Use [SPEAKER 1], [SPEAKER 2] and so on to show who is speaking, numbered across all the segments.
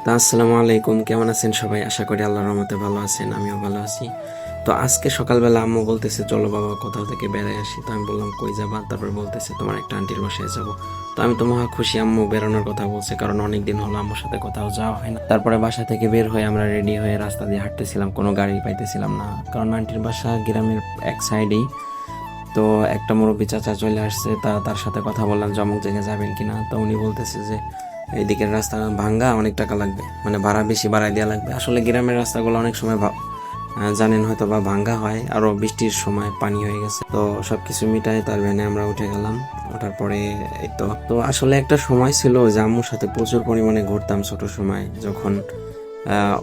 [SPEAKER 1] তো আসসালামু আলাইকুম, কেমন আছেন সবাই? আশা করি আল্লাহর রহমতে ভালো আছেন, আমিও ভালো আছি। তো আজকে সকালবেলা আম্মু বলতেছে চলো বাবা কোথাও থেকে বেড়াই আসি। তো আমি বললাম কই যাবা? তারপর বলতেছে তোমার একটা আন্টির বাসায় যাব। তো আমি তো মহা খুশি, আম্মু বেরোনোর কথা বলছে, কারণ অনেক দিন হলো আম্মুর সাথে কোথাও যাওয়া হয় না। তারপরে বাসা থেকে বের হয়ে আমরা রেডি হয়ে রাস্তা দিয়ে হাঁটতেছিলাম, কোনো গাড়ি পাইতেছিলাম না, কারণ আন্টির বাসা গ্রামের এক সাইডেই। তো একটা মুরব্বী চাচা চলে আসছে, তার সাথে কথা বললাম যে অমুক জায়গায় যাবেন কিনা। তো উনি বলতেছে যে এইদিকের রাস্তা ভাঙ্গা, অনেক টাকা লাগবে, মানে ভাড়া বেশি বাড়াই দেওয়া লাগবে। আসলে গ্রামের রাস্তাগুলো অনেক সময় জানেন হয়তো বা ভাঙ্গা হয়, আরও বৃষ্টির সময় পানি হয়ে গেছে। তো সব কিছু মিটায় তার ভ্যানে আমরা উঠে গেলাম। ওঠার পরে এই তো তো আসলে একটা সময় ছিল যে আম্মুর সাথে প্রচুর পরিমাণে ঘুরতাম ছোট সময়, যখন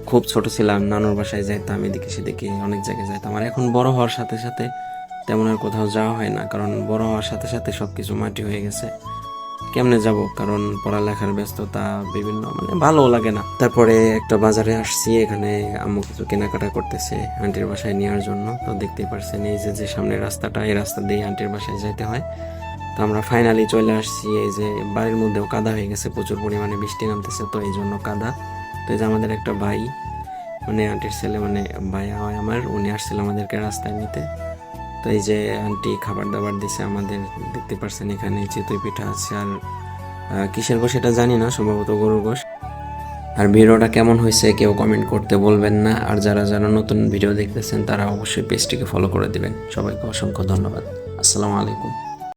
[SPEAKER 1] খুব ছোট ছিলাম। নানুর বাসায় যাইতাম, এদিকে সেদিকে অনেক জায়গায় যাইতাম। আর এখন বড় হওয়ার সাথে সাথে তেমন আর কোথাও যাওয়া হয় না, কারণ বড় হওয়ার সাথে সাথে সব কিছু মাটি হয়ে গেছে। কেমনে যাব, কারণ পড়ালেখার ব্যস্ততা, বিভিন্ন মানে ভালো লাগে না। তারপরে একটা বাজারে আসছি, এখানে আম্মু কিছু কেনাকাটা করতেছে আন্টির বাসায় নেওয়ার জন্য। তো দেখতেই পারছেন এই যে সামনের রাস্তাটা, এই রাস্তা দিয়ে আন্টির বাসায় যাইতে হয়। তো আমরা ফাইনালি চলে আসছি। এই যে বাড়ির মধ্যেও কাদা হয়ে গেছে, প্রচুর পরিমাণে বৃষ্টি নামতেছে, তো এই জন্য কাদা। তো এই যে আমাদের একটা ভাই, মানে আন্টির ছেলে, মানে ভাইয়া হয় আমার, উনি আসছিল আমাদেরকে রাস্তায় নিতে। তো এই যে আন্টি খাবার দাবার দিছে আমাদের, দেখতে পারছেন এখানে চিতই পিঠা আছে, আর কিসের গোশ এটা জানি না, সম্ভবত গরুর গোশ। আর ভিডিওটা কেমন হয়েছে কেউ কমেন্ট করতে বলবেন না। আর যারা যারা নতুন ভিডিও দেখতেছেন তারা অবশ্যই পেজটিকে ফলো করে দিবেন। সবাইকে অসংখ্য ধন্যবাদ। আসসালামু আলাইকুম।